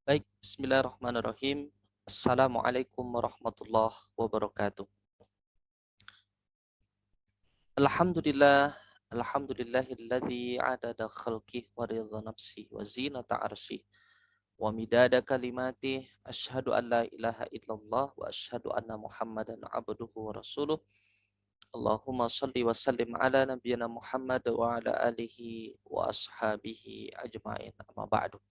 Baik, bismillahirrahmanirrahim. Assalamualaikum warahmatullahi wabarakatuh. Alhamdulillah, alhamdulillahilladzi adada khalqih wa ridha nafsih wa zinata arsyih wa midada kalimati asyhadu an la ilaha illallah wa asyhadu anna muhammadan abduhu wa rasuluh. Allahumma salli wa sallim ala nabiyyina Muhammad wa ala alihi wa ashabihi ajmain. Amma ba'du.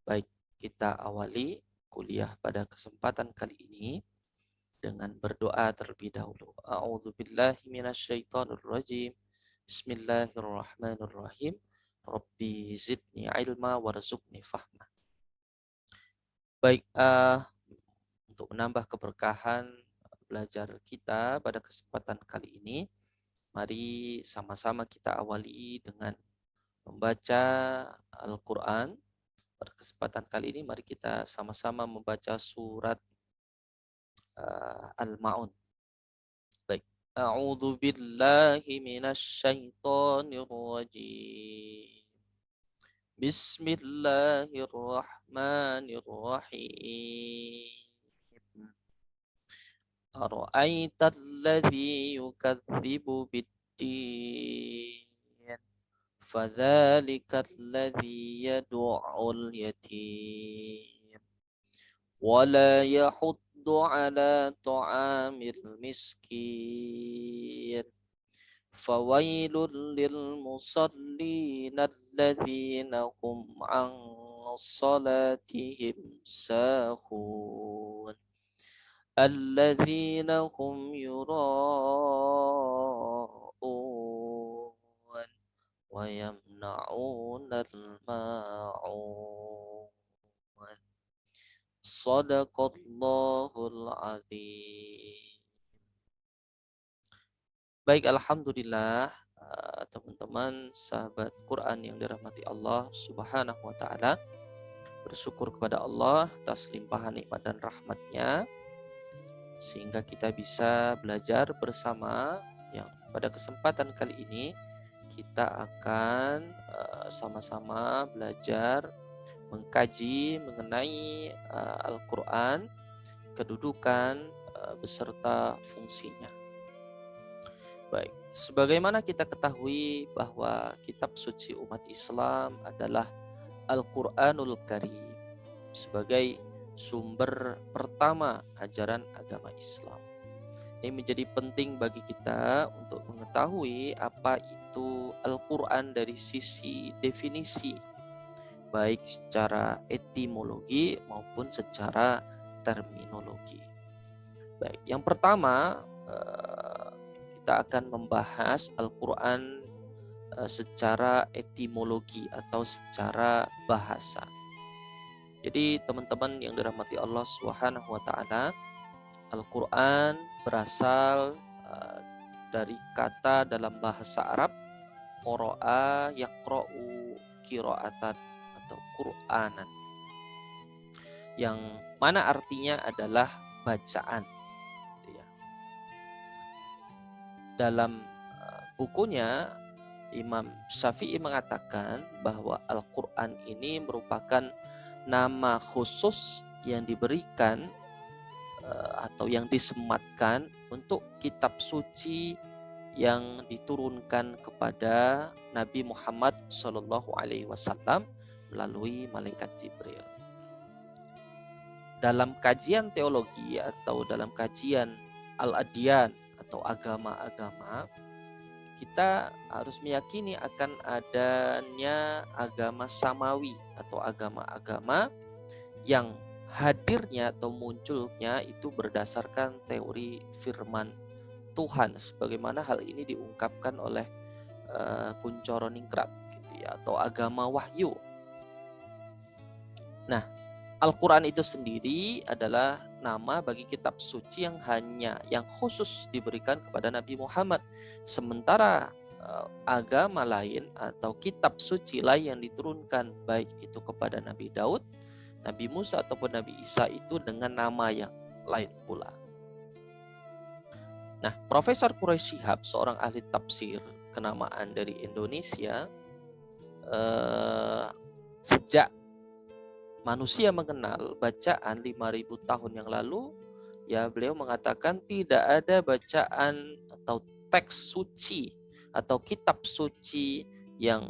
Baik, kita awali kuliah pada kesempatan kali ini dengan berdoa terlebih dahulu. A'udzubillahi minasyaitonirrajim. Bismillahirrahmanirrahim. Rabbi zidni ilma warzuqni fahma. Baik, untuk menambah keberkahan belajar kita pada kesempatan kali ini, mari sama-sama kita awali dengan membaca Al-Quran. Pada kesempatan kali ini, mari kita sama-sama membaca surat Al-Ma'un. Baik. A'udzu billahi minasyaitonir rajim. Bismillahirrahmanirrahim. Ara'aital ladzi yukadzibu biddin. Fadzalikal ladzi yad'ul yatim. Wala yahuddu ala ta'amil miskin. Fawailul lil musallin alladzina hum an salatihim sahun alladzina hum yura'un wa yamna'unal ma'un. Shadaqallahul azim. Baik, alhamdulillah, teman-teman sahabat Quran yang dirahmati Allah Subhanahu wa taala. Bersyukur kepada Allah atas limpahan nikmat dan rahmatnya sehingga kita bisa belajar bersama, yang pada kesempatan kali ini kita akan sama-sama belajar mengkaji mengenai Al-Quran, kedudukan beserta fungsinya. Baik, sebagaimana kita ketahui bahwa kitab suci umat Islam adalah Al-Quranul Karim sebagai sumber pertama ajaran agama Islam. Ini menjadi penting bagi kita untuk mengetahui apa itu Al-Quran dari sisi definisi, baik secara etimologi maupun secara terminologi. Baik, yang pertama kita akan membahas Al-Quran secara etimologi atau secara bahasa. Jadi teman-teman yang dirahmati Allah Subhanahu wa taala, Al-Quran berasal dari kata dalam bahasa Arab qara'a yaqra'u qira'atan atau Qur'anan, yang mana artinya adalah bacaan. Dalam bukunya, Imam Syafi'i mengatakan bahwa Al-Quran ini merupakan nama khusus yang diberikan atau yang disematkan untuk kitab suci yang diturunkan kepada Nabi Muhammad SAW melalui malaikat Jibril. Dalam kajian teologi atau dalam kajian al-adyan atau agama-agama, kita harus meyakini akan adanya agama samawi atau agama-agama yang hadirnya atau munculnya itu berdasarkan teori firman Tuhan, sebagaimana hal ini diungkapkan oleh Kuncoro Ningrat gitu ya, atau agama wahyu. Nah, Al-Quran itu sendiri adalah nama bagi kitab suci yang khusus diberikan kepada Nabi Muhammad. Sementara agama lain atau kitab suci lain yang diturunkan baik itu kepada Nabi Daud, Nabi Musa ataupun Nabi Isa itu dengan nama yang lain pula. Nah, Profesor Quraish Shihab, seorang ahli tafsir kenamaan dari Indonesia, sejak manusia mengenal bacaan 5.000 tahun yang lalu, ya beliau mengatakan tidak ada bacaan atau teks suci atau kitab suci yang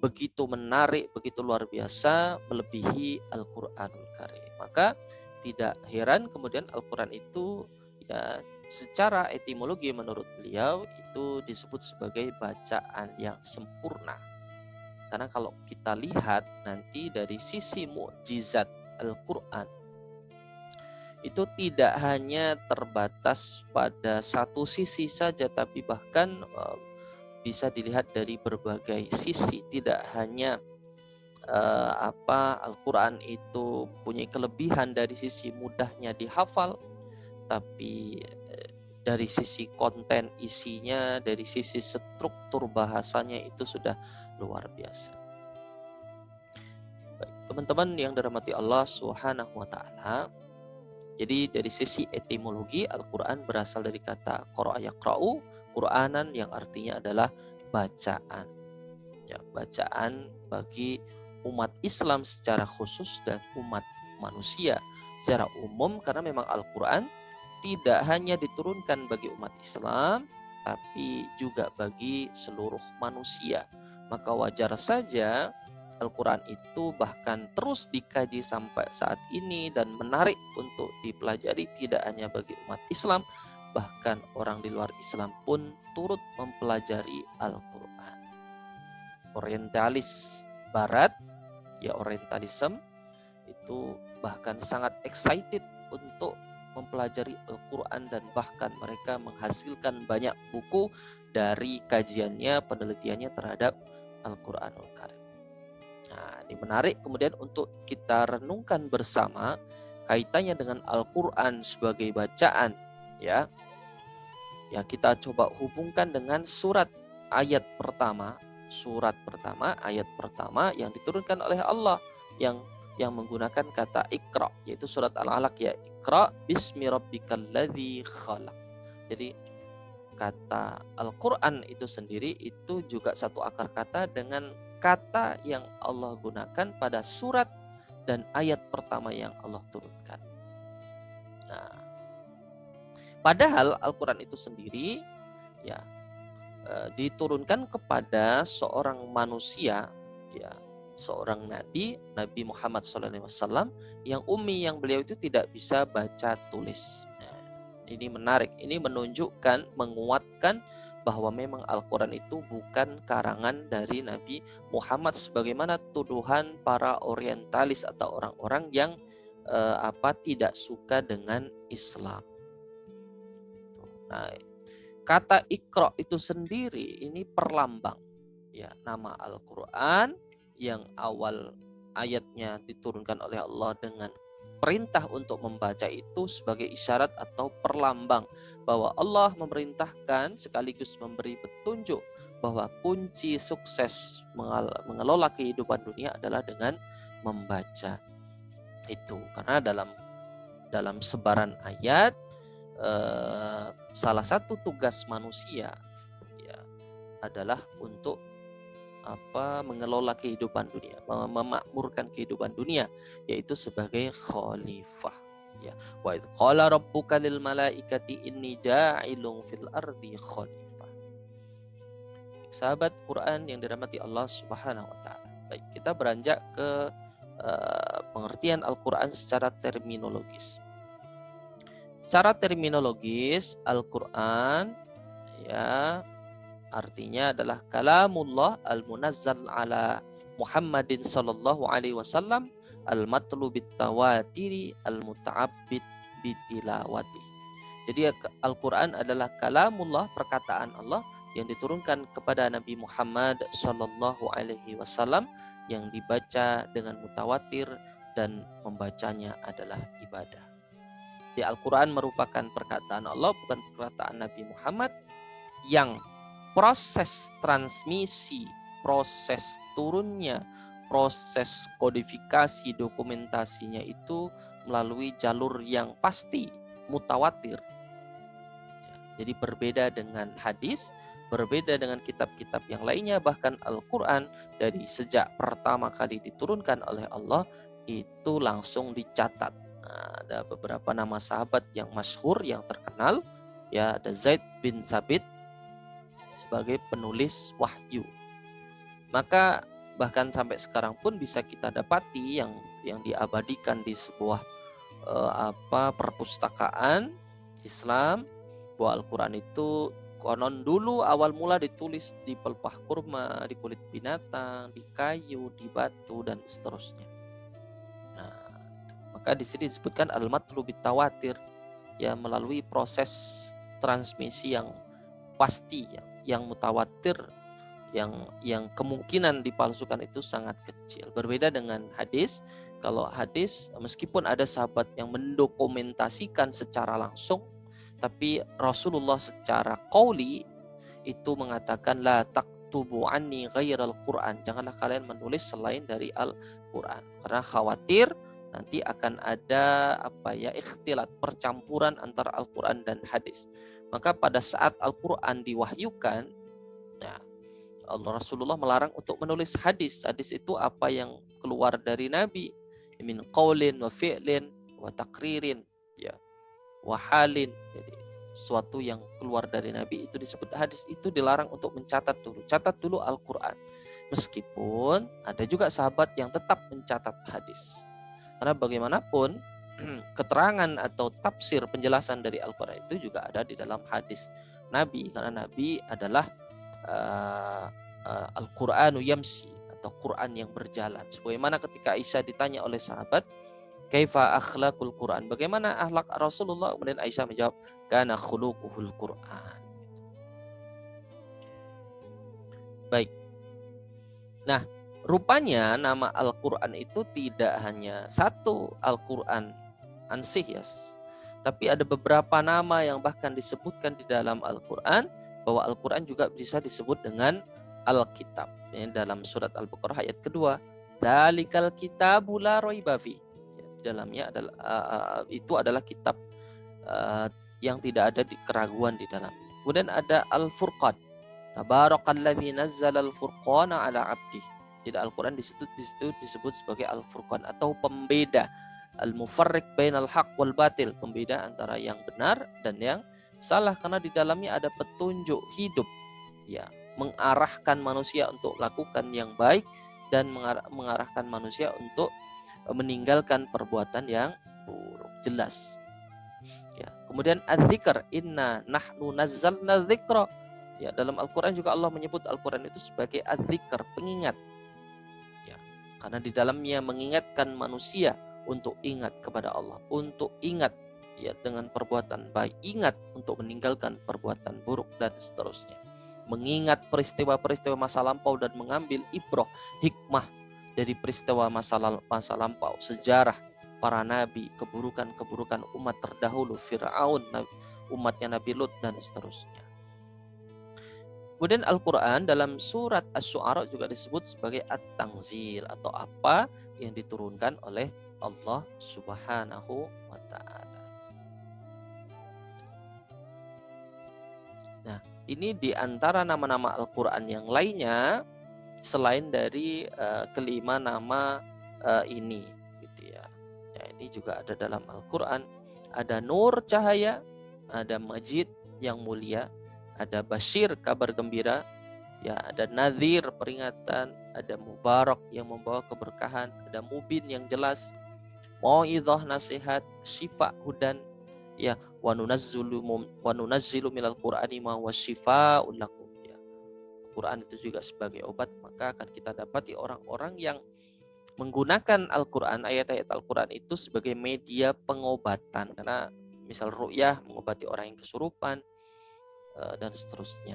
begitu menarik, begitu luar biasa melebihi Al-Qur'anul Karim. Maka tidak heran kemudian Al-Qur'an itu ya secara etimologi menurut beliau itu disebut sebagai bacaan yang sempurna. Karena kalau kita lihat nanti dari sisi mukjizat Al-Qur'an itu tidak hanya terbatas pada satu sisi saja, tapi bahkan bisa dilihat dari berbagai sisi. Tidak hanya Al-Qur'an itu punya kelebihan dari sisi mudahnya dihafal, tapi dari sisi konten isinya, dari sisi struktur bahasanya itu sudah luar biasa. Baik, teman-teman yang dirahmati Allah Subhanahu wa taala. Jadi dari sisi etimologi Al-Qur'an berasal dari kata qara'a yaqra'u, Qur'anan yang artinya adalah bacaan. Ya, bacaan bagi umat Islam secara khusus dan umat manusia secara umum, karena memang Al-Qur'an tidak hanya diturunkan bagi umat Islam tapi juga bagi seluruh manusia. Maka wajar saja Al-Qur'an itu bahkan terus dikaji sampai saat ini dan menarik untuk dipelajari tidak hanya bagi umat Islam, bahkan orang di luar Islam pun turut mempelajari Al-Qur'an. Orientalis Barat, ya orientalism, itu bahkan sangat excited untuk mempelajari Al-Qur'an dan bahkan mereka menghasilkan banyak buku dari kajiannya, penelitiannya terhadap Al-Qur'anul Karim. Nah, ini menarik kemudian untuk kita renungkan bersama kaitannya dengan Al-Qur'an sebagai bacaan, ya. Ya, kita coba hubungkan dengan surat ayat pertama ayat pertama yang diturunkan oleh Allah yang menggunakan kata Iqra, yaitu surat Al-Alaq, ya, Iqra bismi rabbikal ladzi khalaq. Jadi kata Al-Qur'an itu sendiri itu juga satu akar kata dengan kata yang Allah gunakan pada surat dan ayat pertama yang Allah turunkan. Nah, padahal Al-Qur'an itu sendiri ya diturunkan kepada seorang manusia, ya, seorang Nabi Muhammad SAW yang ummi, yang beliau itu tidak bisa baca tulis. Nah, ini menarik, ini menunjukkan, menguatkan bahwa memang Al-Quran itu bukan karangan dari Nabi Muhammad sebagaimana tuduhan para orientalis atau orang-orang yang tidak suka dengan Islam. Nah, kata Iqra itu sendiri ini perlambang, ya, nama Al-Quran yang awal ayatnya diturunkan oleh Allah dengan perintah untuk membaca itu sebagai isyarat atau perlambang bahwa Allah memerintahkan sekaligus memberi petunjuk bahwa kunci sukses mengelola kehidupan dunia adalah dengan membaca itu. Karena dalam sebaran ayat salah satu tugas manusia, ya, adalah untuk mengelola kehidupan dunia, memakmurkan kehidupan dunia, yaitu sebagai khalifah. Ya, wa idz qala rabbuka lil malaikati inni ja'ilun fil ardi khalifah. Sahabat Quran yang dirahmati Allah Subhanahu wa taala. Baik, kita beranjak ke pengertian Al-Qur'an secara terminologis. Secara terminologis Al-Qur'an, ya, artinya adalah kalamullah al-munazzal ala Muhammadin sallallahu alaihi wasallam al-matlu bitawatiri al-muta'abbid bitilawati. Jadi Al-Qur'an adalah kalamullah, perkataan Allah yang diturunkan kepada Nabi Muhammad sallallahu alaihi wasallam yang dibaca dengan mutawatir dan membacanya adalah ibadah. Di Al-Qur'an merupakan perkataan Allah, bukan perkataan Nabi Muhammad, yang proses transmisi, proses turunnya, proses kodifikasi, dokumentasinya itu melalui jalur yang pasti, mutawatir. Jadi berbeda dengan hadis, berbeda dengan kitab-kitab yang lainnya, bahkan Al-Quran dari sejak pertama kali diturunkan oleh Allah itu langsung dicatat. Nah, ada beberapa nama sahabat yang masyhur, yang terkenal, ya, ada Zaid bin Sabit sebagai penulis wahyu. Maka bahkan sampai sekarang pun bisa kita dapati yang diabadikan di sebuah perpustakaan Islam, bahwa Al-Quran itu konon dulu awal mula ditulis di pelepah kurma, di kulit binatang, di kayu, di batu, dan seterusnya. Nah, maka di sini disebutkan al-matlu bitawatir, ya, melalui proses transmisi yang pasti, yang mutawatir, yang kemungkinan dipalsukan itu sangat kecil. Berbeda dengan hadis. Kalau hadis, meskipun ada sahabat yang mendokumentasikan secara langsung, tapi Rasulullah secara qauli itu mengatakan la taktubu anni ghairal Quran, janganlah kalian menulis selain dari Al-Quran, karena khawatir nanti akan ada ikhtilat, percampuran antara Al-Quran dan hadis. Maka pada saat Al-Quran diwahyukan, nah, Rasulullah melarang untuk menulis hadis. Hadis itu apa yang keluar dari Nabi, min qaulin wa fi'lin wa takririn, ya, wa halin. Jadi suatu yang keluar dari Nabi itu disebut hadis. Itu dilarang untuk mencatat dulu. Catat dulu Al-Quran. Meskipun ada juga sahabat yang tetap mencatat hadis. Karena bagaimanapun keterangan atau tafsir penjelasan dari Al-Quran itu juga ada di dalam hadis Nabi. Karena Nabi adalah Al-Qur'anu yamsi, atau Quran yang berjalan. Sebagaimana ketika Aisyah ditanya oleh sahabat, kaifa akhlaqul Quran, bagaimana akhlak Rasulullah, kemudian Aisyah menjawab, kana khuluquhul Quran. Baik. Nah, rupanya nama Al-Quran itu tidak hanya satu Al-Quran ansih, ya, tapi ada beberapa nama yang bahkan disebutkan di dalam Al-Quran, bahwa Al-Quran juga bisa disebut dengan Alkitab. Ini dalam surat Al-Baqarah ayat kedua, Dzalikal kitabu la raiba fi. Di dalamnya adalah itu adalah kitab yang tidak ada keraguan di dalamnya. Kemudian ada Al-Furqan, Tabarakalladzi nazzala al-furqana ala 'abdih. Jadi Al-Quran di situ disebut sebagai Al-Furqan, atau pembeda, al-mufarriq bainal haq wal batil, pembeda antara yang benar dan yang salah, karena di dalamnya ada petunjuk hidup, ya, mengarahkan manusia untuk lakukan yang baik dan mengarahkan manusia untuk meninggalkan perbuatan yang buruk. Jelas. Ya. Kemudian adzikr, inna nahnu nazzalna dzikra. Ya, dalam Al-Quran juga Allah menyebut Al-Quran itu sebagai adzikr, pengingat. Ya, karena di dalamnya mengingatkan manusia untuk ingat kepada Allah, untuk ingat, ya, dengan perbuatan baik, ingat untuk meninggalkan perbuatan buruk, dan seterusnya. Mengingat peristiwa-peristiwa masa lampau dan mengambil ibrah, hikmah dari peristiwa masa lampau, sejarah para nabi, keburukan-keburukan umat terdahulu, Fir'aun, umatnya Nabi Lut, dan seterusnya. Kemudian Al-Quran dalam surat Asy-Syu'ara juga disebut sebagai At-Tanzil, atau apa yang diturunkan oleh Allah Subhanahu wa Ta'ala. Nah, ini di antara nama-nama Al-Quran yang lainnya, selain dari kelima nama ini, gitu ya. Ya, ini juga ada dalam Al-Quran. Ada Nur, cahaya, ada Majid, yang mulia, ada Bashir, kabar gembira, ya, ada Nadhir, peringatan, ada Mubarak, yang membawa keberkahan, ada Mubin, yang jelas, Mau'idhah, nasihat, Syifa, hudan, ya, wa nunazzilu minal Qur'ani ma huwa syifaa'un lakum. Ya. Quran itu juga sebagai obat, maka akan kita dapati orang-orang yang menggunakan Al-Quran, ayat-ayat Al-Quran itu sebagai media pengobatan. Karena misal ru'yah, mengobati orang yang kesurupan, dan seterusnya.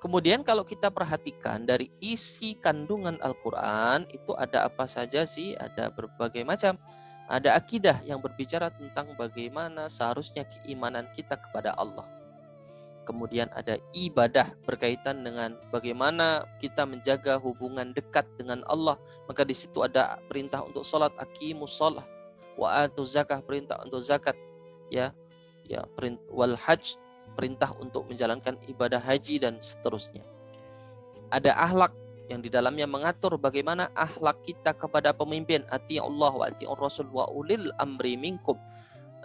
Kemudian kalau kita perhatikan dari isi kandungan Al-Quran itu ada apa saja sih? Ada berbagai macam. Ada akidah yang berbicara tentang bagaimana seharusnya keimanan kita kepada Allah. Kemudian ada ibadah berkaitan dengan bagaimana kita menjaga hubungan dekat dengan Allah. Maka di situ ada perintah untuk sholat, aqimus shalah, wa atuz zakah, perintah untuk zakat, ya, wal hajj, perintah untuk menjalankan ibadah haji, dan seterusnya. Ada akhlak, yang di dalamnya mengatur bagaimana akhlak kita kepada pemimpin, ati'ullah wa ati'ur rasul wa ulil amri minkum.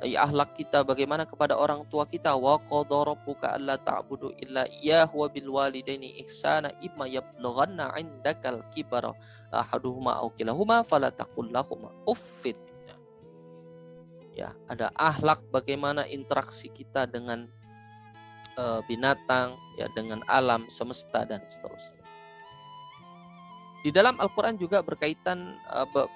Akhlak kita bagaimana kepada orang tua kita, wa qadara rabbuka alla ta'budu illa iyyahu wa bil walidaini ihsana imma yablughanna 'indakal kibara ahaduhuma aw kilahuma fala taqul lahumā uffin. Ya, ada akhlak bagaimana interaksi kita dengan binatang, ya, dengan alam semesta dan seterusnya. Di dalam Al-Quran juga berkaitan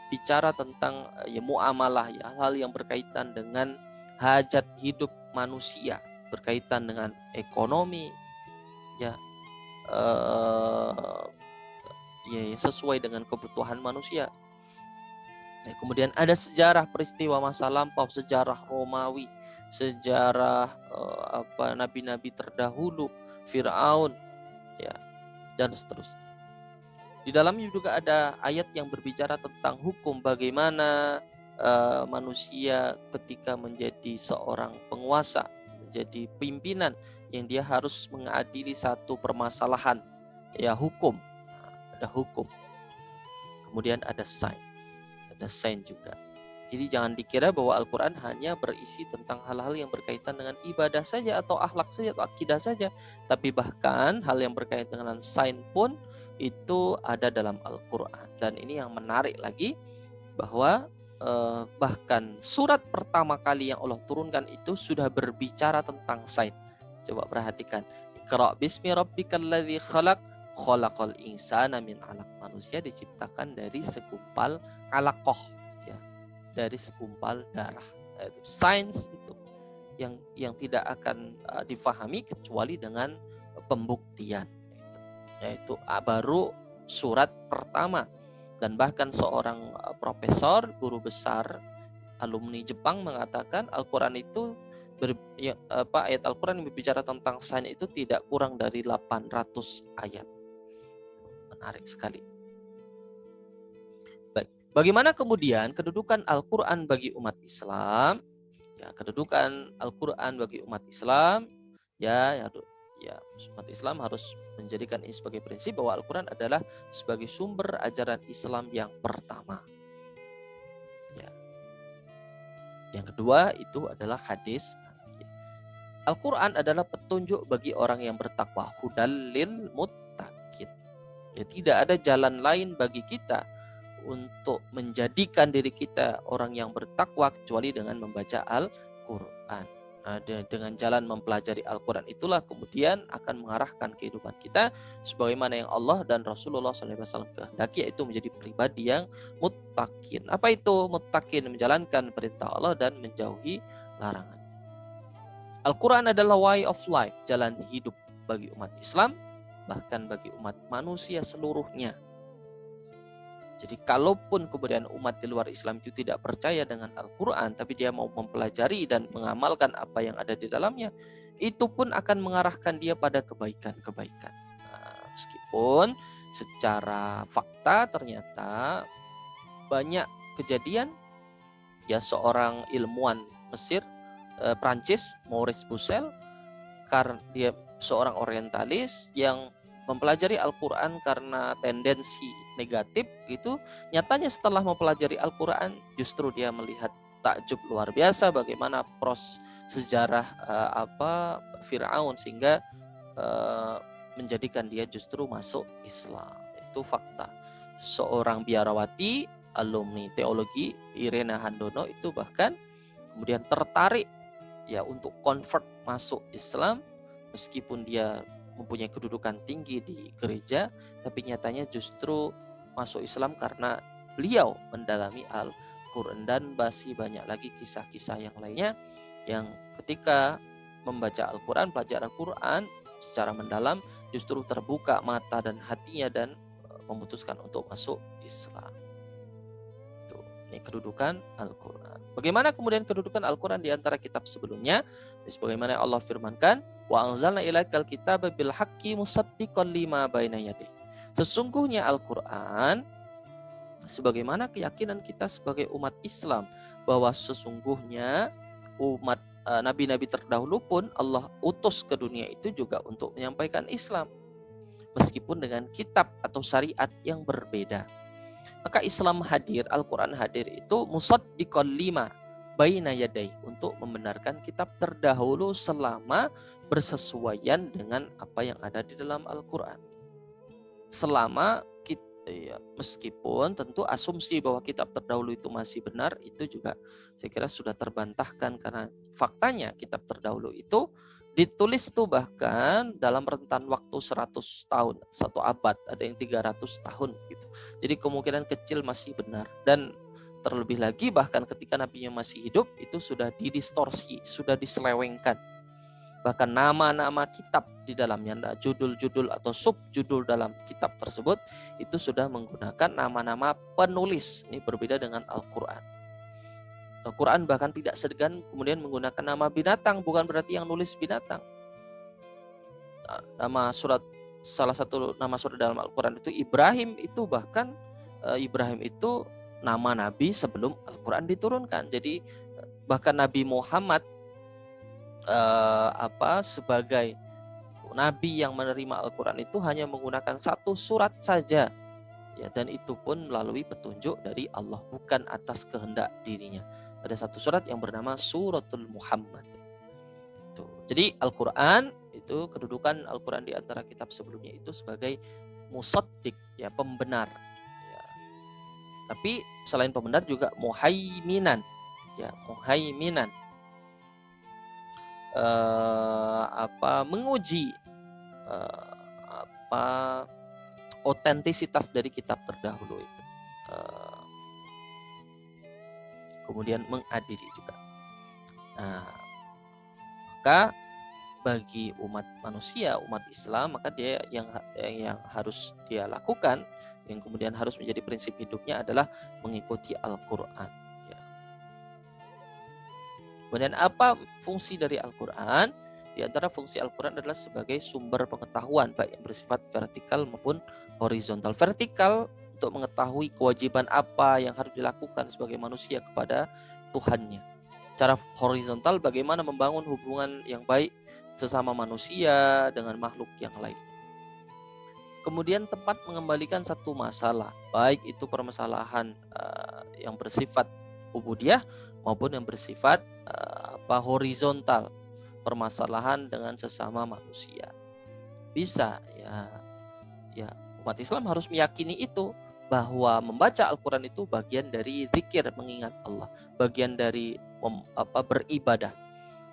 bicara tentang ya muamalah, ya, hal yang berkaitan dengan hajat hidup manusia, berkaitan dengan ekonomi, ya, ya sesuai dengan kebutuhan manusia. Nah, kemudian ada sejarah peristiwa masa lampau, sejarah Romawi, sejarah nabi-nabi terdahulu, Fir'aun, ya, dan seterusnya. Di dalamnya juga ada ayat yang berbicara tentang hukum bagaimana manusia ketika menjadi seorang penguasa, menjadi pimpinan, yang dia harus mengadili satu permasalahan, ya, hukum. Ada hukum. Kemudian ada sign juga. Jadi jangan dikira bahwa Al-Quran hanya berisi tentang hal-hal yang berkaitan dengan ibadah saja atau akhlak saja atau akidah saja, tapi bahkan hal yang berkaitan dengan sign pun itu ada dalam Al-Quran. Dan ini yang menarik lagi, bahwa bahkan surat pertama kali yang Allah turunkan itu sudah berbicara tentang sign. Coba perhatikan, Iqra bismi rabbikal ladzi khalaq, khalaqal insana min 'alaq. Manusia diciptakan dari segumpal alaqah, ya, dari segumpal darah. Itu sains itu yang tidak akan difahami kecuali dengan pembuktian. Yaitu baru surat pertama. Dan bahkan seorang profesor, guru besar alumni Jepang mengatakan Al-Quran itu ayat Al-Quran yang berbicara tentang sains itu tidak kurang dari 800 ayat. Menarik sekali. Baik, bagaimana kemudian kedudukan Al-Quran bagi umat Islam? Ya, kedudukan Al-Quran bagi umat Islam, ya umat Islam harus menjadikan ini sebagai prinsip bahwa Al-Quran adalah sebagai sumber ajaran Islam yang pertama. Ya. Yang kedua itu adalah hadis. Al-Quran adalah petunjuk bagi orang yang bertakwa, hudal lil muttaqin. Ya, tidak ada jalan lain bagi kita untuk menjadikan diri kita orang yang bertakwa kecuali dengan membaca Al-Quran. Nah, dengan jalan mempelajari Al-Quran itulah kemudian akan mengarahkan kehidupan kita sebagaimana yang Allah dan Rasulullah SAW kehendaki, yaitu menjadi pribadi yang muttaqin. Apa itu muttaqin? Menjalankan perintah Allah dan menjauhi larangan. Al-Quran adalah way of life, jalan hidup bagi umat Islam, bahkan bagi umat manusia seluruhnya. Jadi kalaupun kemudian umat di luar Islam itu tidak percaya dengan Al-Quran, tapi dia mau mempelajari dan mengamalkan apa yang ada di dalamnya, itu pun akan mengarahkan dia pada kebaikan-kebaikan. Nah, meskipun secara fakta ternyata banyak kejadian, ya, seorang ilmuwan Mesir, Prancis, Maurice Bucaille, karena dia seorang orientalis yang mempelajari Al-Quran karena tendensi negatif gitu, nyatanya setelah mempelajari Al-Quran justru dia melihat takjub luar biasa bagaimana sejarah Fir'aun sehingga menjadikan dia justru masuk Islam. Itu fakta. Seorang biarawati alumni teologi Irena Handono itu bahkan kemudian tertarik, ya, untuk convert masuk Islam meskipun dia mempunyai kedudukan tinggi di gereja, tapi nyatanya justru masuk Islam karena beliau mendalami Al-Quran. Dan masih banyak lagi kisah-kisah yang lainnya yang ketika membaca Al-Quran, belajar Al-Quran secara mendalam, justru terbuka mata dan hatinya dan memutuskan untuk masuk Islam. Ini kedudukan Al-Quran. Bagaimana kemudian kedudukan Al-Quran di antara kitab sebelumnya? Sebagaimana Allah firmankan, wa anzalna ilaikal kitaba bil haqqi musaddiqan lima baina yadayhi. Sesungguhnya Al-Quran, sebagaimana keyakinan kita sebagai umat Islam, bahwa sesungguhnya umat nabi-nabi terdahulu pun Allah utus ke dunia itu juga untuk menyampaikan Islam. meskipun dengan kitab atau syariat yang berbeda. Maka Islam hadir, Al-Quran hadir itu musaddiqan lima baina yadai, untuk membenarkan kitab terdahulu selama bersesuaian dengan apa yang ada di dalam Al-Quran. Selama kita, ya, meskipun tentu asumsi bahwa kitab terdahulu itu masih benar, itu juga saya kira sudah terbantahkan, karena faktanya kitab terdahulu itu ditulis tuh bahkan dalam rentan waktu 100 tahun, 1 abad, ada yang 300 tahun gitu. Jadi kemungkinan kecil masih benar, dan terlebih lagi bahkan ketika nabinya masih hidup itu sudah didistorsi, sudah diselewengkan. Bahkan nama-nama kitab di dalamnya, judul-judul atau subjudul dalam kitab tersebut itu sudah menggunakan nama-nama penulis. Ini berbeda dengan Al-Quran. Al-Quran bahkan tidak segan kemudian menggunakan nama binatang, bukan berarti yang nulis binatang. Nama surat, salah satu nama surat dalam Al-Quran itu Ibrahim, itu bahkan Ibrahim itu nama nabi sebelum Al-Quran diturunkan. Jadi bahkan Nabi Muhammad sebagai nabi yang menerima Al-Quran itu hanya menggunakan 1 surat saja, ya, dan itu pun melalui petunjuk dari Allah, bukan atas kehendak dirinya. Ada 1 surat yang bernama Suratul Muhammad. Jadi Al-Quran itu, kedudukan Al-Quran di antara kitab sebelumnya itu sebagai musaddiq, ya, pembenar, ya. Tapi selain pembenar juga muhaiminan, ya, muhaiminan, menguji otentisitas dari kitab terdahulu itu, kemudian mengadili juga. Nah, maka bagi umat manusia, umat Islam, maka dia yang harus dia lakukan, yang kemudian harus menjadi prinsip hidupnya adalah mengikuti Al-Quran. Kemudian apa fungsi dari Al-Quran? Di antara fungsi Al-Quran adalah sebagai sumber pengetahuan, baik yang bersifat vertikal maupun horizontal. Vertikal untuk mengetahui kewajiban apa yang harus dilakukan sebagai manusia kepada Tuhannya. Cara horizontal bagaimana membangun hubungan yang baik sesama manusia dengan makhluk yang lain. Kemudian tempat mengembalikan satu masalah, baik itu permasalahan yang bersifat ubudiyah maupun yang bersifat horizontal, permasalahan dengan sesama manusia. Bisa, ya umat Islam harus meyakini itu, bahwa membaca Al-Quran itu bagian dari zikir, mengingat Allah, bagian dari beribadah.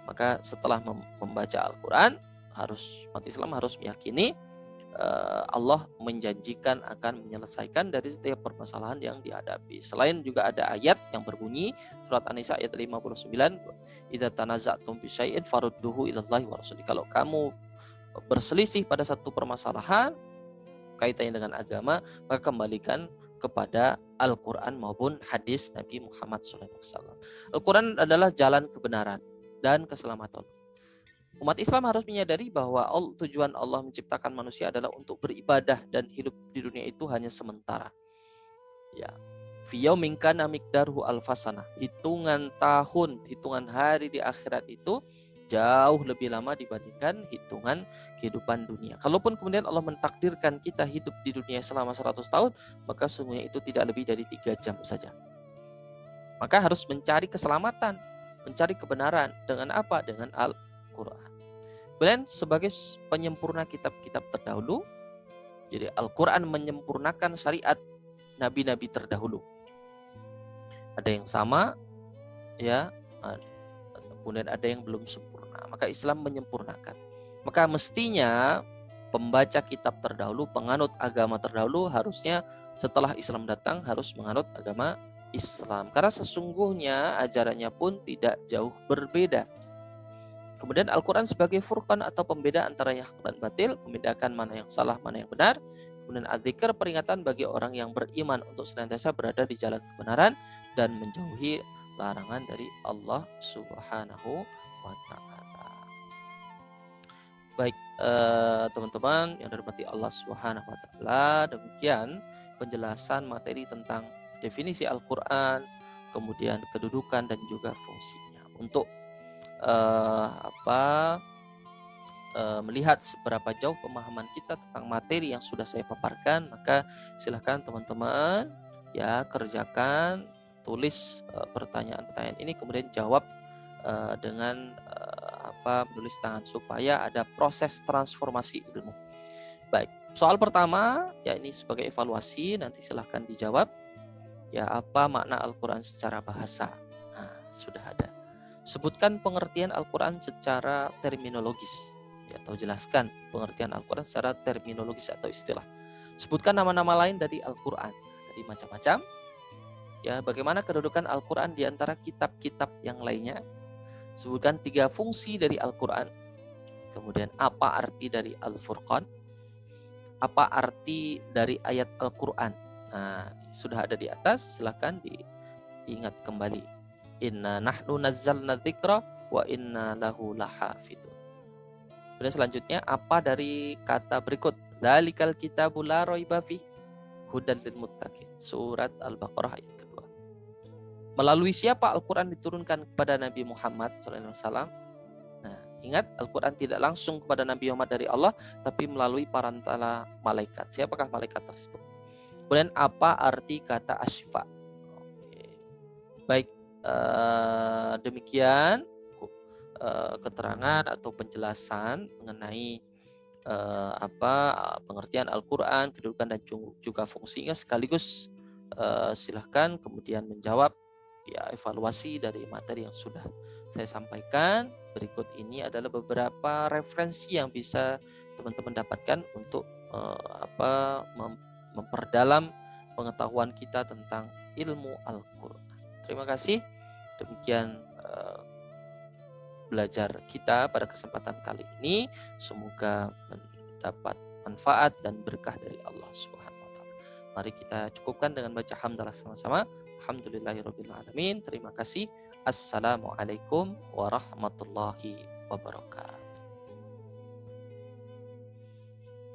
Maka setelah membaca Al-Quran, umat Islam harus meyakini Allah menjanjikan akan menyelesaikan dari setiap permasalahan yang dihadapi. Selain juga ada ayat yang berbunyi, surat An-Nisa ayat 59, idza tanaza'tum fi syai'in farudduhu ilallahi wa rasuli. Kalau kamu berselisih pada satu permasalahan kaitannya dengan agama, maka kembalikan kepada Al-Quran maupun hadis Nabi Muhammad SAW. Al-Quran adalah jalan kebenaran dan keselamatan. Umat Islam harus menyadari bahwa tujuan Allah menciptakan manusia adalah untuk beribadah, dan hidup di dunia itu hanya sementara. Ya, fi yaumin kana miqdaruhu alfasana. Hitungan tahun, hitungan hari di akhirat itu jauh lebih lama dibandingkan hitungan kehidupan dunia. Kalaupun kemudian Allah mentakdirkan kita hidup di dunia selama 100 tahun, maka sesungguhnya itu tidak lebih dari 3 jam saja. Maka harus mencari keselamatan, mencari kebenaran dengan apa? Dengan Al-Quran. Kemudian sebagai penyempurna kitab-kitab terdahulu, jadi Al-Quran menyempurnakan syariat nabi-nabi terdahulu. Ada yang sama, ya, kemudian ada yang belum sempurna. Maka Islam menyempurnakan. Maka mestinya pembaca kitab terdahulu, penganut agama terdahulu, harusnya setelah Islam datang harus menganut agama Islam. Karena sesungguhnya ajarannya pun tidak jauh berbeda. Kemudian Al-Quran sebagai furqan atau pembeda antara yang hak dan batil, membedakan mana yang salah, mana yang benar. Kemudian adzikr, peringatan bagi orang yang beriman untuk senantiasa berada di jalan kebenaran dan menjauhi larangan dari Allah Subhanahu wa Ta'ala. Baik, teman-teman yang dirahmati Allah Subhanahu wa Ta'ala, demikian penjelasan materi tentang definisi Al-Quran, kemudian kedudukan dan juga fungsinya. Untuk melihat seberapa jauh pemahaman kita tentang materi yang sudah saya paparkan, maka silahkan teman-teman ya kerjakan, tulis pertanyaan-pertanyaan ini, kemudian jawab dengan menulis tangan supaya ada proses transformasi ilmu. Baik, soal pertama ya ini sebagai evaluasi, nanti silahkan dijawab ya, apa makna Al-Quran secara bahasa. Nah, sudah ada. Sebutkan pengertian Al-Quran secara terminologis ya, atau jelaskan pengertian Al-Quran secara terminologis atau istilah. Sebutkan nama-nama lain dari Al-Quran. Jadi macam-macam ya, bagaimana kedudukan Al-Quran di antara kitab-kitab yang lainnya. Sebutkan 3 fungsi dari Al-Quran. Kemudian apa arti dari Al-Furqan? Apa arti dari ayat Al-Quran? Nah, sudah ada di atas, silahkan diingat kembali. Inna nahnu nazzalna dzikra wa inna lahu lahafidun. Kemudian selanjutnya, apa dari kata berikut? Dzalikal kitabu la raiba fi hudal lil muttaqin. Surat Al-Baqarah ayat kedua. Melalui siapa Al-Quran diturunkan kepada Nabi Muhammad SAW? Nah, ingat, Al-Quran tidak langsung kepada Nabi Muhammad dari Allah, tapi melalui perantara malaikat. Siapakah malaikat tersebut? Kemudian apa arti kata asyifa? Oke. Baik, demikian keterangan atau penjelasan mengenai pengertian Al-Quran, kedudukan dan juga fungsinya, sekaligus silahkan kemudian menjawab ya evaluasi dari materi yang sudah saya sampaikan. Berikut ini adalah beberapa referensi yang bisa teman-teman dapatkan untuk memperdalam pengetahuan kita tentang ilmu Al-Quran. Terima kasih. Demikian belajar kita pada kesempatan kali ini. Semoga mendapat manfaat dan berkah dari Allah Subhanahu wa taala. Mari kita cukupkan dengan baca hamdalah sama-sama. Alhamdulillahirabbil alamin. Terima kasih. Assalamualaikum warahmatullahi wabarakatuh.